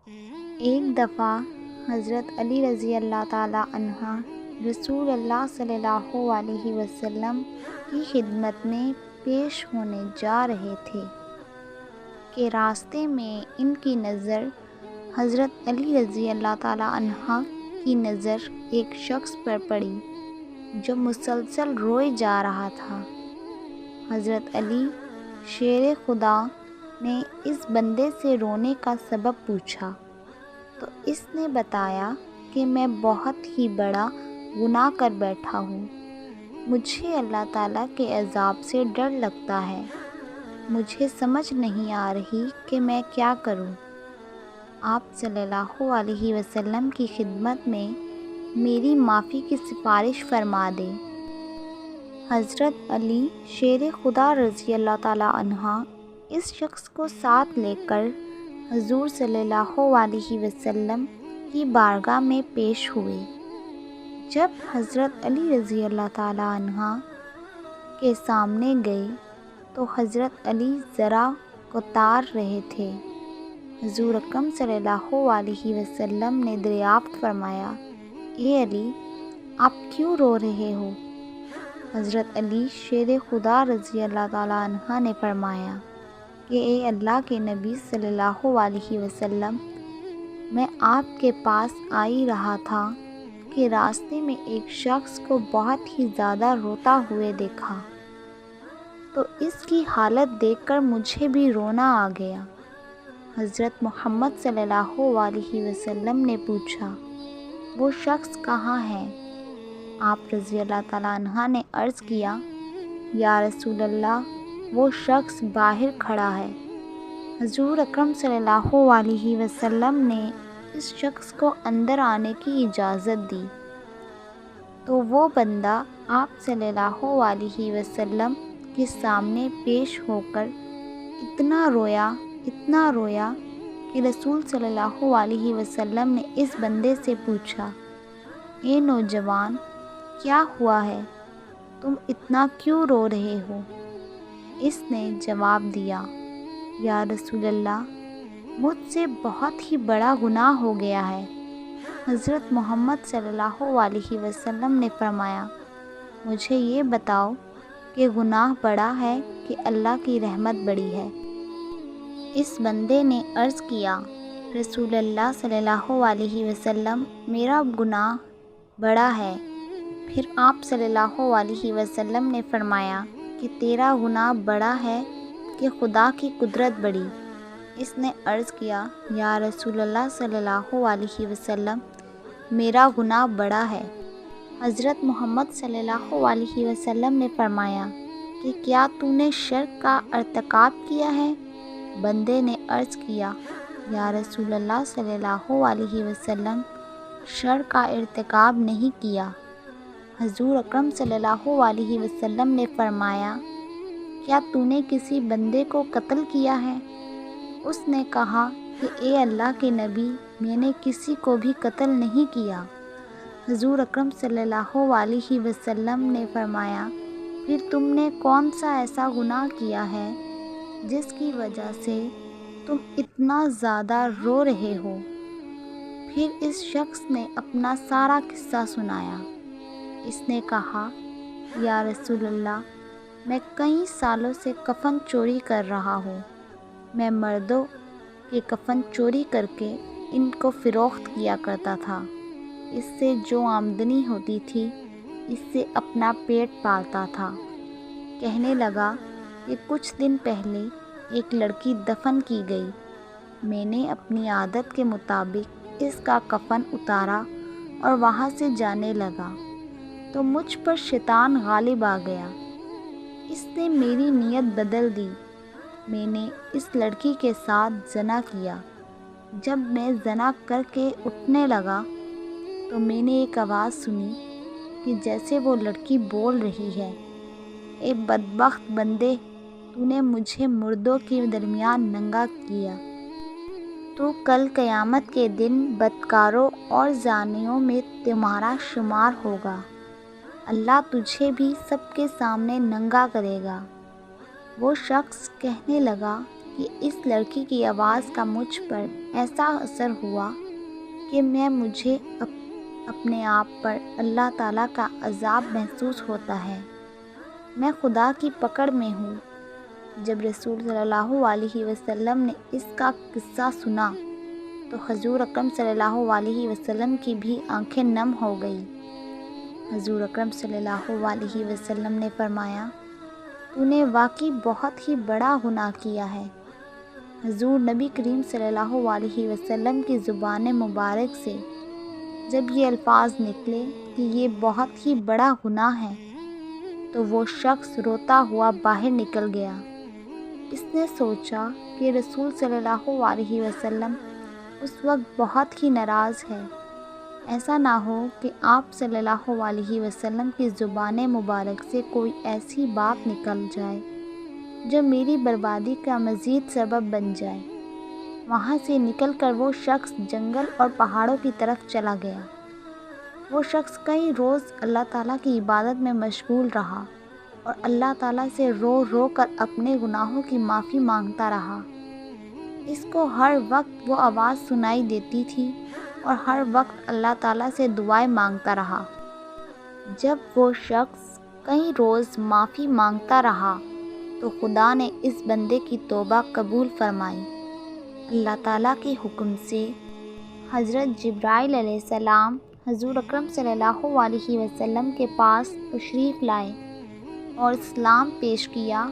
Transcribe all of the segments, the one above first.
ایک دفعہ حضرت علی رضی اللہ تعالیٰ عنہ رسول اللہ صلی اللہ علیہ وسلم کی خدمت میں پیش ہونے جا رہے تھے کہ راستے میں ان کی نظر حضرت علی رضی اللہ تعالیٰ عنہ کی نظر ایک شخص پر پڑی جو مسلسل روئے جا رہا تھا۔ حضرت علی شیر خدا نے اس بندے سے رونے کا سبب پوچھا تو اس نے بتایا کہ میں بہت ہی بڑا گناہ کر بیٹھا ہوں، مجھے اللہ تعالیٰ کے عذاب سے ڈر لگتا ہے، مجھے سمجھ نہیں آ رہی کہ میں کیا کروں، آپ صلی اللہ علیہ وسلم کی خدمت میں میری معافی کی سفارش فرما دیں۔ حضرت علی شیر خدا رضی اللہ تعالیٰ عنہ اس شخص کو ساتھ لے کر حضور صلی اللہ علیہ وسلم کی بارگاہ میں پیش ہوئے۔ جب حضرت علی رضی اللہ تعالیٰ عنہ کے سامنے گئے تو حضرت علی ذرا کوتار رہے تھے۔ حضور اکرم صلی اللہ علیہ وسلم نے دریافت فرمایا، اے علی، آپ کیوں رو رہے ہو؟ حضرت علی شیر خدا رضی اللہ تعالیٰ عنہ نے فرمایا کہ اے اللہ کے نبی صلی اللہ علیہ وسلم، میں آپ کے پاس آ ہی رہا تھا کہ راستے میں ایک شخص کو بہت ہی زیادہ روتا ہوئے دیکھا تو اس کی حالت دیکھ کر مجھے بھی رونا آ گیا۔ حضرت محمد صلی اللہ علیہ وسلم نے پوچھا، وہ شخص کہاں ہے؟ آپ رضی اللہ تعالیٰ عنہ نے عرض کیا، یا رسول اللہ، وہ شخص باہر کھڑا ہے۔ حضور اکرم صلی اللہ علیہ وسلم نے اس شخص کو اندر آنے کی اجازت دی تو وہ بندہ آپ صلی اللہ علیہ وسلم کے سامنے پیش ہو کر اتنا رویا کہ رسول صلی اللہ علیہ وسلم نے اس بندے سے پوچھا، اے نوجوان، کیا ہوا ہے؟ تم اتنا کیوں رو رہے ہو؟ اس نے جواب دیا، یا رسول اللہ، مجھ سے بہت ہی بڑا گناہ ہو گیا ہے۔ حضرت محمد صلی اللہ علیہ وسلم نے فرمایا، مجھے یہ بتاؤ کہ گناہ بڑا ہے کہ اللہ کی رحمت بڑی ہے؟ اس بندے نے عرض کیا، رسول اللہ صلی اللہ علیہ وسلم، میرا گناہ بڑا ہے۔ پھر آپ صلی اللہ علیہ وسلم نے فرمایا کہ تیرا گناہ بڑا ہے کہ خدا کی قدرت بڑی؟ اس نے عرض کیا، یا رسول اللہ صلی اللہ علیہ وسلم، میرا گناہ بڑا ہے۔ حضرت محمد صلی اللہ علیہ وسلم نے فرمایا کہ کیا تو نے شرک کا ارتکاب کیا ہے؟ بندے نے عرض کیا، یا رسول اللہ صلی اللہ علیہ وسلم، شرک کا ارتکاب نہیں کیا۔ حضور اکرم صلی اللہ علیہ وسلم نے فرمایا، کیا تو نے کسی بندے کو قتل کیا ہے؟ اس نے کہا کہ اے اللہ کے نبی، میں نے کسی کو بھی قتل نہیں کیا۔ حضور اکرم صلی اللہ علیہ وسلم نے فرمایا، پھر تم نے کون سا ایسا گناہ کیا ہے جس کی وجہ سے تم اتنا زیادہ رو رہے ہو؟ پھر اس شخص نے اپنا سارا قصہ سنایا۔ اس نے کہا، یا رسول اللہ، میں کئی سالوں سے کفن چوری کر رہا ہوں۔ میں مردوں کے کفن چوری کر کے ان کو فروخت کیا کرتا تھا۔ اس سے جو آمدنی ہوتی تھی اس سے اپنا پیٹ پالتا تھا۔ کہنے لگا کہ کچھ دن پہلے ایک لڑکی دفن کی گئی۔ میں نے اپنی عادت کے مطابق اس کا کفن اتارا اور وہاں سے جانے لگا تو مجھ پر شیطان غالب آ گیا۔ اس نے میری نیت بدل دی۔ میں نے اس لڑکی کے ساتھ زنا کیا۔ جب میں زنا کر کے اٹھنے لگا تو میں نے ایک آواز سنی کہ جیسے وہ لڑکی بول رہی ہے، اے بدبخت بندے، تو نے مجھے مردوں کے درمیان ننگا کیا۔ تو کل قیامت کے دن بدکاروں اور زانیوں میں تمہارا شمار ہوگا۔ اللہ تجھے بھی سب کے سامنے ننگا کرے گا۔ وہ شخص کہنے لگا، کہ اس لڑکی کی آواز کا مجھ پر ایسا اثر ہوا کہ مجھے اپنے آپ پر اللہ تعالیٰ کا عذاب محسوس ہوتا ہے، میں خدا کی پکڑ میں ہوں۔ جب رسول صلی اللہ علیہ وسلم نے اس کا قصہ سنا تو حضور اکرم صلی اللہ علیہ وسلم کی بھی آنکھیں نم ہو گئیں۔ حضور اکرم صلی اللہ علیہ وسلم نے فرمایا، تو نے واقعی بہت ہی بڑا گناہ کیا ہے۔ حضور نبی کریم صلی اللہ علیہ وسلم کی زبان مبارک سے جب یہ الفاظ نکلے کہ یہ بہت ہی بڑا گناہ ہے تو وہ شخص روتا ہوا باہر نکل گیا۔ اس نے سوچا کہ رسول صلی اللہ علیہ وسلم اس وقت بہت ہی ناراض ہے، ایسا نہ ہو کہ آپ صلی اللہ علیہ وسلم کی زبان مبارک سے کوئی ایسی بات نکل جائے جو میری بربادی کا مزید سبب بن جائے۔ وہاں سے نکل کر وہ شخص جنگل اور پہاڑوں کی طرف چلا گیا۔ وہ شخص کئی روز اللہ تعالیٰ کی عبادت میں مشغول رہا اور اللہ تعالیٰ سے رو رو کر اپنے گناہوں کی معافی مانگتا رہا۔ اس کو ہر وقت وہ آواز سنائی دیتی تھی اور ہر وقت اللہ تعالیٰ سے دعائیں مانگتا رہا۔ جب وہ شخص کئی روز معافی مانگتا رہا تو خدا نے اس بندے کی توبہ قبول فرمائی۔ اللہ تعالیٰ کے حکم سے حضرت جبرائیل علیہ السلام حضور اکرم صلی اللہ علیہ وسلم کے پاس تشریف لائے اور اسلام پیش کیا۔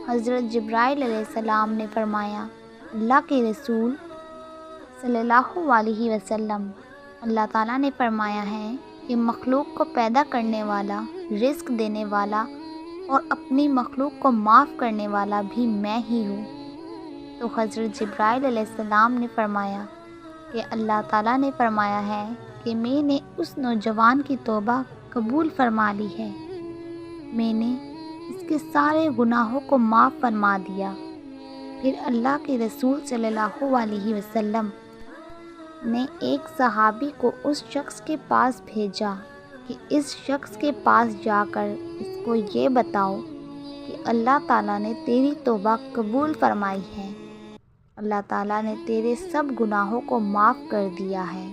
حضرت جبرائیل علیہ السلام نے فرمایا، اللہ کے رسول صلی اللہ علیہ وسلم، اللہ تعالیٰ نے فرمایا ہے کہ مخلوق کو پیدا کرنے والا، رزق دینے والا اور اپنی مخلوق کو معاف کرنے والا بھی میں ہی ہوں۔ تو حضرت جبرائیل علیہ السلام نے فرمایا کہ اللہ تعالیٰ نے فرمایا ہے کہ میں نے اس نوجوان کی توبہ قبول فرما لی ہے، میں نے اس کے سارے گناہوں کو معاف فرما دیا۔ پھر اللہ کے رسول صلی اللہ علیہ وسلم نے ایک صحابی کو اس شخص کے پاس بھیجا کہ اس شخص کے پاس جا کر اس کو یہ بتاؤ کہ اللہ تعالیٰ نے تیری توبہ قبول فرمائی ہے، اللہ تعالیٰ نے تیرے سب گناہوں کو معاف کر دیا ہے۔